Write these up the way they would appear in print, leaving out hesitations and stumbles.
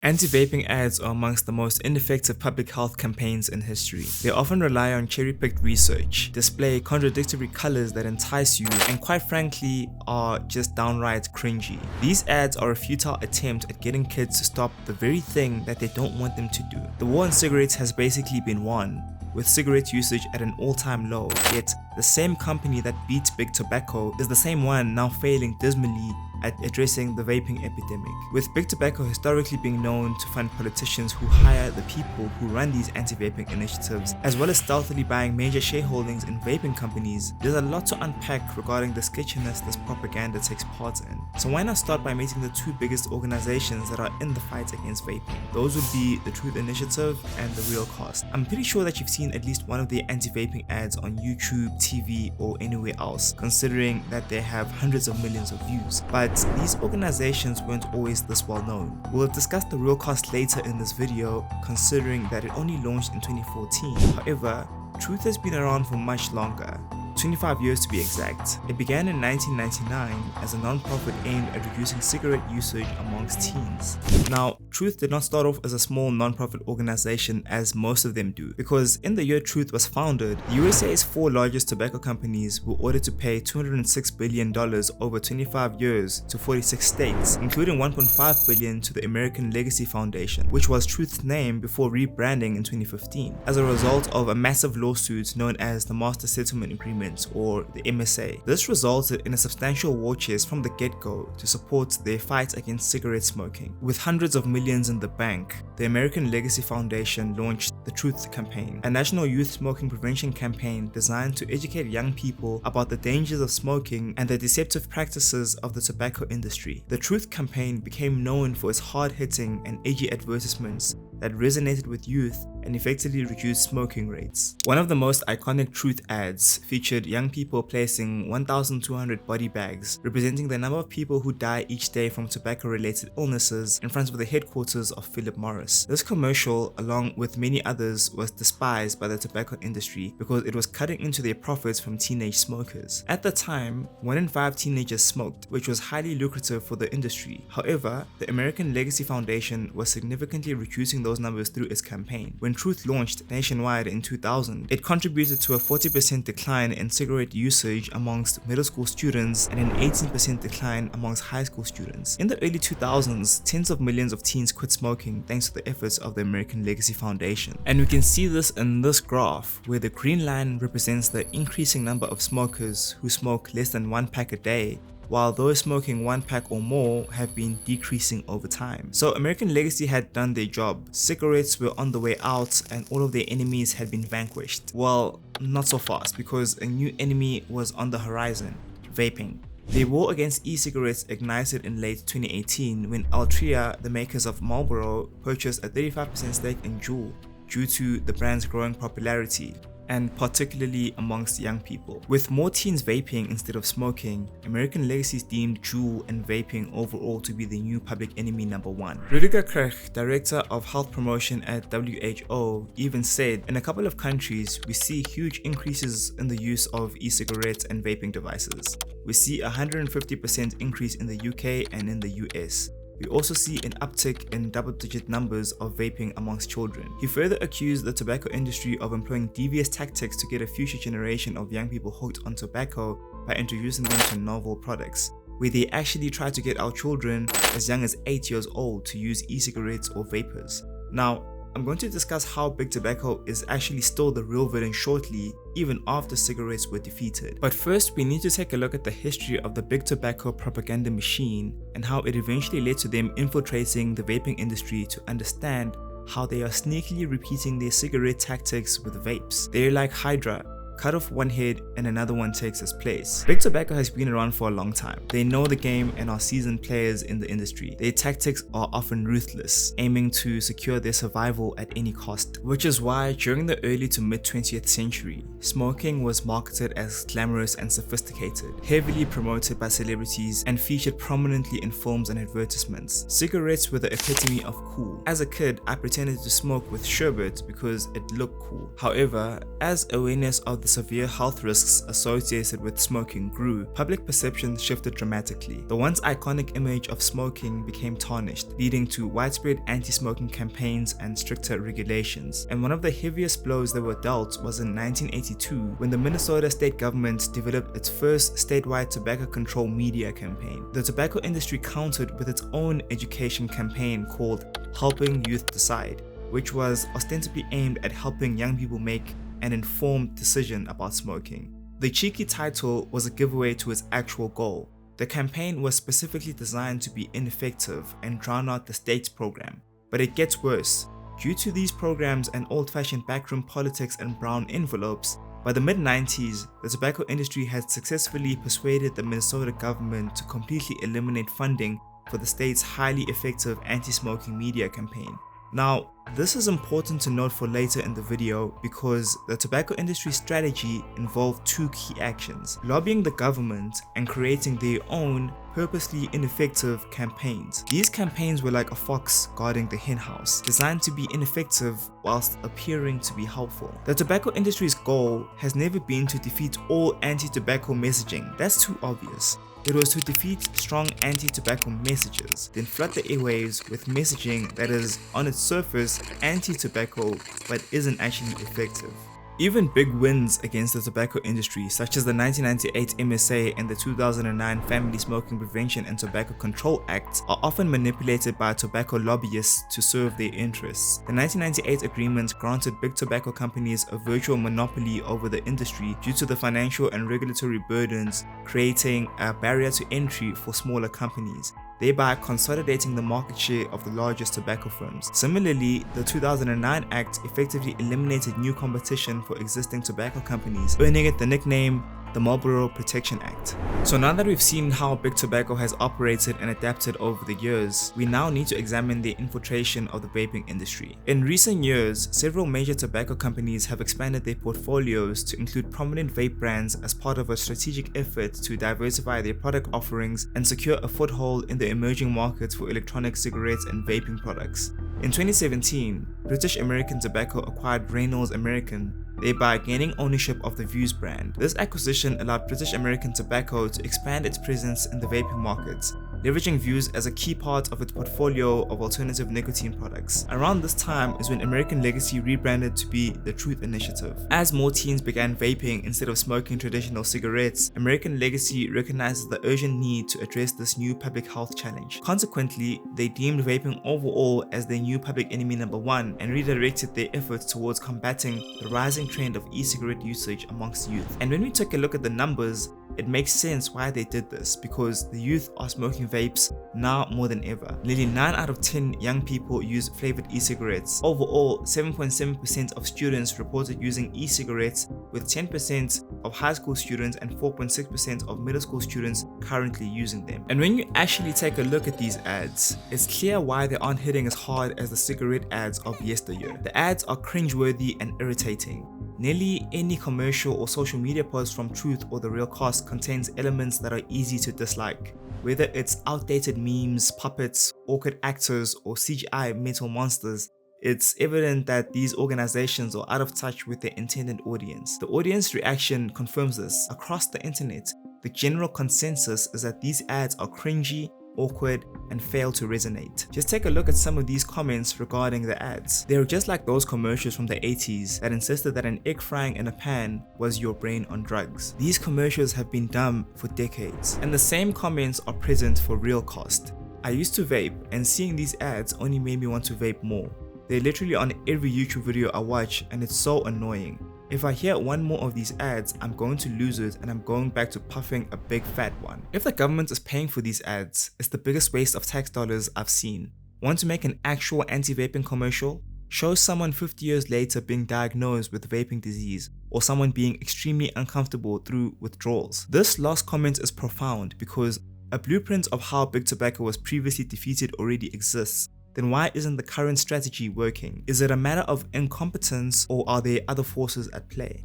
Anti-vaping ads are amongst the most ineffective public health campaigns in history. They often rely on cherry-picked research, display contradictory colors that entice you, and quite frankly are just downright cringy. These ads are a futile attempt at getting kids to stop the very thing that they don't want them to do. The war on cigarettes has basically been won, with cigarette usage at an all-time low, yet the same company that beat Big Tobacco is the same one now failing dismally at addressing the vaping epidemic. With Big Tobacco historically being known to fund politicians who hire the people who run these anti-vaping initiatives, as well as stealthily buying major shareholdings in vaping companies, there's a lot to unpack regarding the sketchiness this propaganda takes part in. So why not start by meeting the two biggest organizations that are in the fight against vaping? Those would be the Truth Initiative and the Real Cost. I'm pretty sure that you've seen at least one of the anti-vaping ads on YouTube, TV, or anywhere else, considering that they have hundreds of millions of views. But these organizations weren't always this well known. We'll discuss the Real Cost later in this video, considering that it only launched in 2014. However, Truth has been around for much longer, 25 years to be exact. It began in 1999 as a non-profit aimed at reducing cigarette usage amongst teens. Now, Truth did not start off as a small non-profit organization as most of them do, because in the year Truth was founded, the USA's four largest tobacco companies were ordered to pay $206 billion over 25 years to 46 states, including $1.5 billion to the American Legacy Foundation, which was Truth's name before rebranding in 2015, as a result of a massive lawsuit known as the Master Settlement Agreement, or the MSA. This resulted in a substantial war chest from the get-go to support their fight against cigarette smoking. With hundreds of millions in the bank, the American Legacy Foundation launched the Truth Campaign, a national youth smoking prevention campaign designed to educate young people about the dangers of smoking and the deceptive practices of the tobacco industry. The Truth Campaign became known for its hard-hitting and edgy advertisements that resonated with youth and effectively reduced smoking rates. One of the most iconic Truth ads featured young people placing 1,200 body bags, representing the number of people who die each day from tobacco-related illnesses, in front of the headquarters of Philip Morris. This commercial, along with many others, was despised by the tobacco industry because it was cutting into their profits from teenage smokers. At the time, 1 in 5 teenagers smoked, which was highly lucrative for the industry. However, the American Legacy Foundation was significantly reducing those numbers through its campaign. When Truth launched nationwide in 2000, it contributed to a 40% decline in cigarette usage amongst middle school students and an 18% decline amongst high school students. In the early 2000s, tens of millions of teens quit smoking thanks to the efforts of the American Legacy Foundation. And we can see this in this graph, where the green line represents the increasing number of smokers who smoke less than 1 pack a day, while those smoking 1 pack or more have been decreasing over time. So American Legacy had done their job. Cigarettes were on the way out and all of their enemies had been vanquished. Well, not so fast, because a new enemy was on the horizon: vaping. The war against e-cigarettes ignited in late 2018 when Altria, the makers of Marlboro, purchased a 35% stake in Juul due to the brand's growing popularity, and particularly amongst young people. With more teens vaping instead of smoking, American Legacy deemed Juul and vaping overall to be the new public enemy number 1. Rüdiger Krech, director of health promotion at WHO, even said, in a couple of countries, we see huge increases in the use of e-cigarettes and vaping devices. We see a 150% increase in the UK and in the US. We also see an uptick in double-digit numbers of vaping amongst children. He further accused the tobacco industry of employing devious tactics to get a future generation of young people hooked on tobacco by introducing them to novel products, where they actually try to get our children as young as 8 years old to use e-cigarettes or vapors. Now, I'm going to discuss how Big Tobacco is actually still the real villain shortly, even after cigarettes were defeated. But first, we need to take a look at the history of the Big Tobacco propaganda machine and how it eventually led to them infiltrating the vaping industry to understand how they are sneakily repeating their cigarette tactics with vapes. They're like Hydra. Cut off one head and another one takes its place. Big Tobacco has been around for a long time. They know the game and are seasoned players in the industry. Their tactics are often ruthless, aiming to secure their survival at any cost. Which is why during the early to mid 20th century, smoking was marketed as glamorous and sophisticated, heavily promoted by celebrities and featured prominently in films and advertisements. Cigarettes were the epitome of cool. As a kid, I pretended to smoke with sherbet because it looked cool. However, as awareness of the severe health risks associated with smoking grew, public perception shifted dramatically. The once iconic image of smoking became tarnished, leading to widespread anti-smoking campaigns and stricter regulations. And one of the heaviest blows that were dealt was in 1982 when the Minnesota state government developed its first statewide tobacco control media campaign. The tobacco industry countered with its own education campaign called Helping Youth Decide, which was ostensibly aimed at helping young people make an informed decision about smoking. The cheeky title was a giveaway to its actual goal. The campaign was specifically designed to be ineffective and drown out the state's program. But it gets worse. Due to these programs and old-fashioned backroom politics and brown envelopes, by the mid-90s, the tobacco industry had successfully persuaded the Minnesota government to completely eliminate funding for the state's highly effective anti-smoking media campaign. Now, this is important to note for later in the video because the tobacco industry strategy involved two key actions: lobbying the government and creating their own purposely ineffective campaigns. These campaigns were like a fox guarding the henhouse, designed to be ineffective whilst appearing to be helpful. The tobacco industry's goal has never been to defeat all anti-tobacco messaging. That's too obvious. It was to defeat strong anti-tobacco messages, then flood the airwaves with messaging that is, on its surface, anti-tobacco but isn't actually effective. Even big wins against the tobacco industry, such as the 1998 MSA and the 2009 Family Smoking Prevention and Tobacco Control Act, are often manipulated by tobacco lobbyists to serve their interests. The 1998 agreement granted big tobacco companies a virtual monopoly over the industry due to the financial and regulatory burdens, creating a barrier to entry for smaller companies, thereby consolidating the market share of the largest tobacco firms. Similarly, the 2009 Act effectively eliminated new competition for existing tobacco companies, earning it the nickname the Marlboro Protection Act. So now that we've seen how big tobacco has operated and adapted over the years, we now need to examine the infiltration of the vaping industry. In recent years, several major tobacco companies have expanded their portfolios to include prominent vape brands as part of a strategic effort to diversify their product offerings and secure a foothold in the emerging markets for electronic cigarettes and vaping products. In 2017, British American Tobacco acquired Reynolds American, thereby gaining ownership of the Vuse brand. This acquisition allowed British American Tobacco to expand its presence in the vaping markets, leveraging Vuse as a key part of its portfolio of alternative nicotine products. Around this time is when American Legacy rebranded to be the Truth Initiative. As more teens began vaping instead of smoking traditional cigarettes, American Legacy recognizes the urgent need to address this new public health challenge. Consequently, they deemed vaping overall as their new public enemy number one and redirected their efforts towards combating the rising trend of e-cigarette usage amongst youth. And when we take a look at the numbers, it makes sense why they did this, because the youth are smoking vapes now more than ever. Nearly 9 out of 10 young people use flavored e-cigarettes. Overall, 7.7% of students reported using e-cigarettes, with 10% of high school students and 4.6% of middle school students currently using them. And when you actually take a look at these ads, it's clear why they aren't hitting as hard as the cigarette ads of yesteryear. The ads are cringeworthy and irritating. Nearly any commercial or social media post from Truth or The Real Cost contains elements that are easy to dislike. Whether it's outdated memes, puppets, awkward actors, or CGI mental monsters, it's evident that these organizations are out of touch with their intended audience. The audience reaction confirms this. Across the internet, the general consensus is that these ads are cringy, awkward, and fail to resonate. Just take a look at some of these comments regarding the ads. They're just like those commercials from the 80s that insisted that an egg frying in a pan was your brain on drugs. These commercials have been dumb for decades, and the same comments are present for Real Cost. I used to vape, and seeing these ads only made me want to vape more. They're literally on every YouTube video I watch, and it's so annoying. If I hear one more of these ads, I'm going to lose it and I'm going back to puffing a big fat one. If the government is paying for these ads, it's the biggest waste of tax dollars I've seen. Want to make an actual anti-vaping commercial? Show someone 50 years later being diagnosed with vaping disease, or someone being extremely uncomfortable through withdrawals. This last comment is profound because a blueprint of how big tobacco was previously defeated already exists. Then why isn't the current strategy working? Is it a matter of incompetence, or are there other forces at play?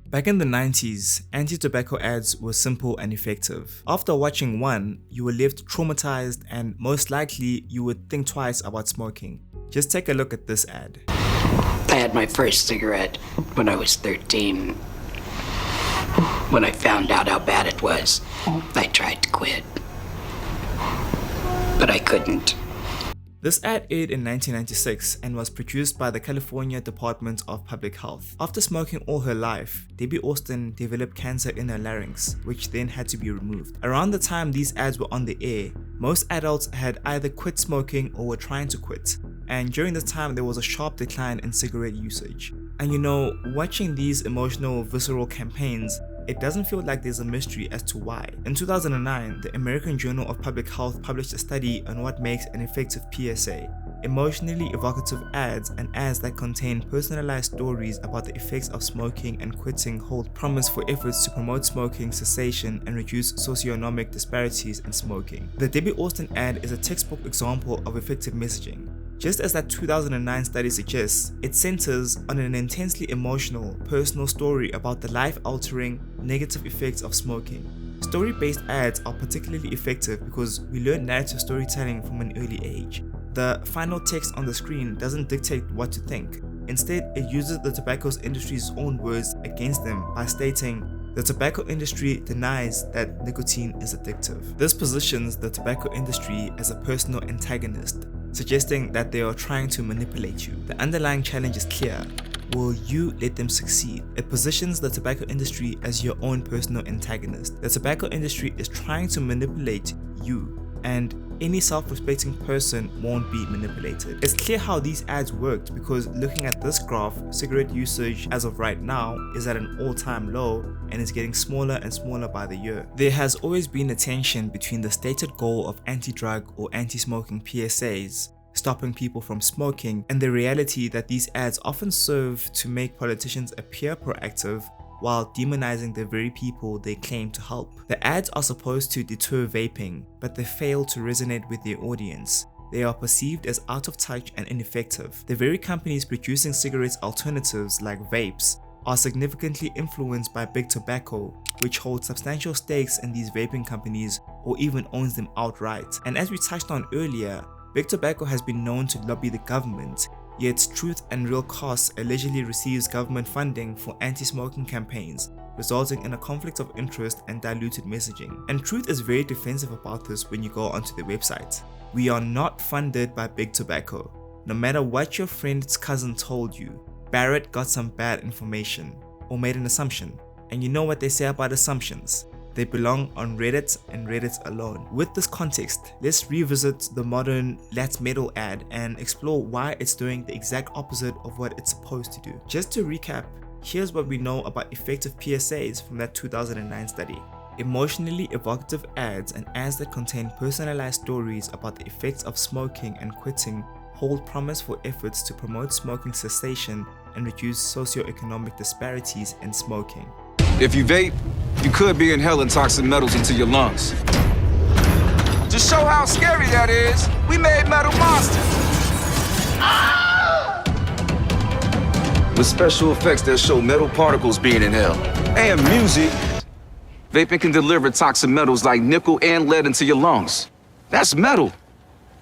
Back in the 90s, anti-tobacco ads were simple and effective. After watching one, you were left traumatized and most likely you would think twice about smoking. Just take a look at this ad. I had my first cigarette when I was 13. When I found out how bad it was, I tried to quit. But I couldn't. This ad aired in 1996 and was produced by the California Department of Public Health. After smoking all her life, Debbie Austin developed cancer in her larynx, which then had to be removed. Around the time these ads were on the air, most adults had either quit smoking or were trying to quit, and during this time there was a sharp decline in cigarette usage. And you know, watching these emotional, visceral campaigns, it doesn't feel like there's a mystery as to why. In 2009, the American Journal of Public Health published a study on what makes an effective PSA. Emotionally evocative ads and ads that contain personalized stories about the effects of smoking and quitting hold promise for efforts to promote smoking cessation and reduce socioeconomic disparities in smoking. The Debbie Austin ad is a textbook example of effective messaging. Just as that 2009 study suggests, it centers on an intensely emotional, personal story about the life-altering, negative effects of smoking. Story-based ads are particularly effective because we learn narrative storytelling from an early age. The final text on the screen doesn't dictate what to think. Instead, it uses the tobacco industry's own words against them by stating, "The tobacco industry denies that nicotine is addictive." This positions the tobacco industry as a personal antagonist, suggesting that they are trying to manipulate you. The underlying challenge is clear. Will you let them succeed? It positions the tobacco industry as your own personal antagonist. The tobacco industry is trying to manipulate you, and any self-respecting person won't be manipulated. It's clear how these ads worked because looking at this graph, cigarette usage as of right now is at an all-time low and is getting smaller and smaller by the year. There has always been a tension between the stated goal of anti-drug or anti-smoking PSAs, stopping people from smoking, and the reality that these ads often serve to make politicians appear proactive while demonizing the very people they claim to help. The ads are supposed to deter vaping, but they fail to resonate with their audience. They are perceived as out of touch and ineffective. The very companies producing cigarettes alternatives like vapes are significantly influenced by Big Tobacco, which holds substantial stakes in these vaping companies or even owns them outright. And as we touched on earlier, Big Tobacco has been known to lobby the government, yet Truth and Real Costs allegedly receives government funding for anti-smoking campaigns, resulting in a conflict of interest and diluted messaging. And Truth is very defensive about this when you go onto their website. "We are not funded by Big Tobacco. No matter what your friend's cousin told you, Barrett got some bad information or made an assumption. And you know what they say about assumptions? They belong on Reddit and Reddit alone." With this context, let's revisit the modern Let's Metal ad and explore why it's doing the exact opposite of what it's supposed to do. Just to recap, here's what we know about effective PSAs from that 2009 study. Emotionally evocative ads and ads that contain personalized stories about the effects of smoking and quitting hold promise for efforts to promote smoking cessation and reduce socioeconomic disparities in smoking. If you vape, you could be inhaling toxic metals into your lungs. To show how scary that is, we made metal monsters. With special effects that show metal particles being inhaled. And music. Vaping can deliver toxic metals like nickel and lead into your lungs. That's metal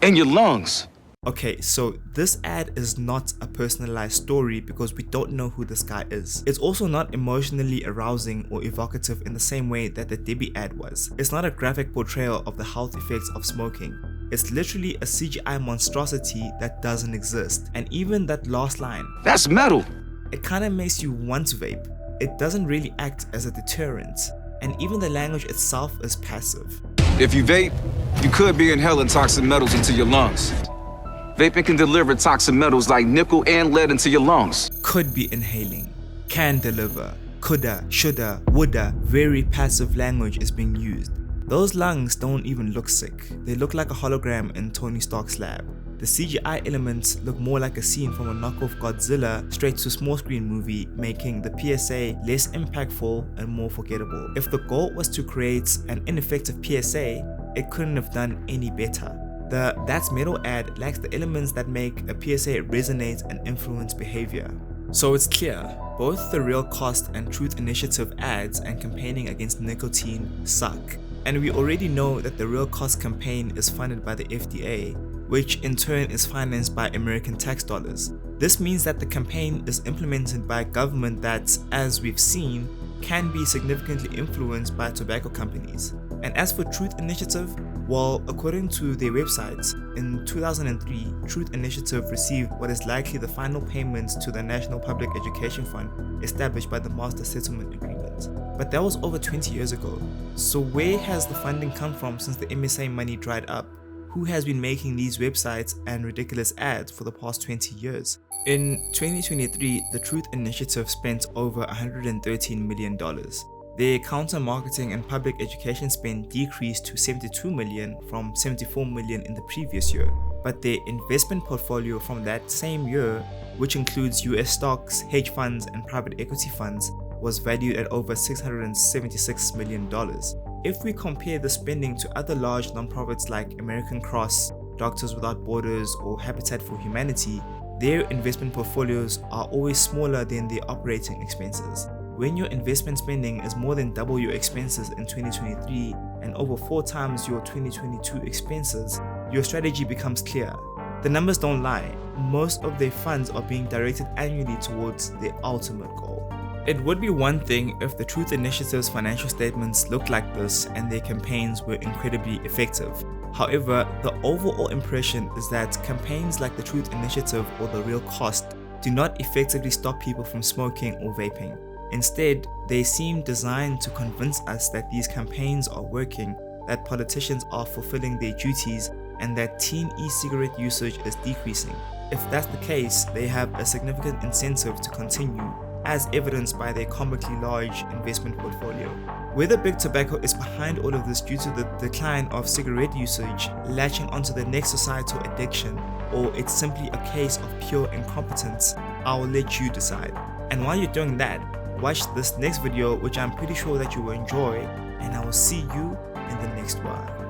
in your lungs. Okay, so this ad is not a personalized story because we don't know who this guy is. It's also not emotionally arousing or evocative in the same way that the Debbie ad was. It's not a graphic portrayal of the health effects of smoking. It's literally a CGI monstrosity that doesn't exist. And even that last line, "That's metal," it kinda makes you want to vape. It doesn't really act as a deterrent. And even the language itself is passive. If you vape, you could be inhaling toxic metals into your lungs. Vaping can deliver toxic metals like nickel and lead into your lungs. Could be inhaling, can deliver, coulda, shoulda, woulda. Very passive language is being used. Those lungs don't even look sick. They look like a hologram in Tony Stark's lab. The CGI elements look more like a scene from a knockoff Godzilla straight to small screen movie, making the PSA less impactful and more forgettable. If the goal was to create an ineffective PSA, it couldn't have done any better. The That's Metal ad lacks the elements that make a PSA resonate and influence behavior. So it's clear, both the Real Cost and Truth Initiative ads and campaigning against nicotine suck. And we already know that the Real Cost campaign is funded by the FDA, which in turn is financed by American tax dollars. This means that the campaign is implemented by a government that, as we've seen, can be significantly influenced by tobacco companies. And as for Truth Initiative, well, according to their websites, in 2003, Truth Initiative received what is likely the final payments to the National Public Education Fund established by the Master Settlement Agreement. But that was over 20 years ago. So where has the funding come from since the MSA money dried up? Who has been making these websites and ridiculous ads for the past 20 years? In 2023, the Truth Initiative spent over $113 million. Their counter-marketing and public education spend decreased to $72 million from $74 million in the previous year. But their investment portfolio from that same year, which includes US stocks, hedge funds, and private equity funds, was valued at over $676 million. If we compare the spending to other large nonprofits like American Cross, Doctors Without Borders, or Habitat for Humanity, their investment portfolios are always smaller than their operating expenses. When your investment spending is more than double your expenses in 2023 and over 4 times your 2022 expenses, your strategy becomes clear. The numbers don't lie. Most of their funds are being directed annually towards their ultimate goal. It would be one thing if the Truth Initiative's financial statements looked like this and their campaigns were incredibly effective. However, the overall impression is that campaigns like the Truth Initiative or the Real Cost do not effectively stop people from smoking or vaping. Instead, they seem designed to convince us that these campaigns are working, that politicians are fulfilling their duties, and that teen e-cigarette usage is decreasing. If that's the case, they have a significant incentive to continue, as evidenced by their comically large investment portfolio. Whether Big Tobacco is behind all of this due to the decline of cigarette usage, latching onto the next societal addiction, or it's simply a case of pure incompetence, I'll let you decide. And while you're doing that, watch this next video, which I'm pretty sure that you will enjoy, and I will see you in the next one.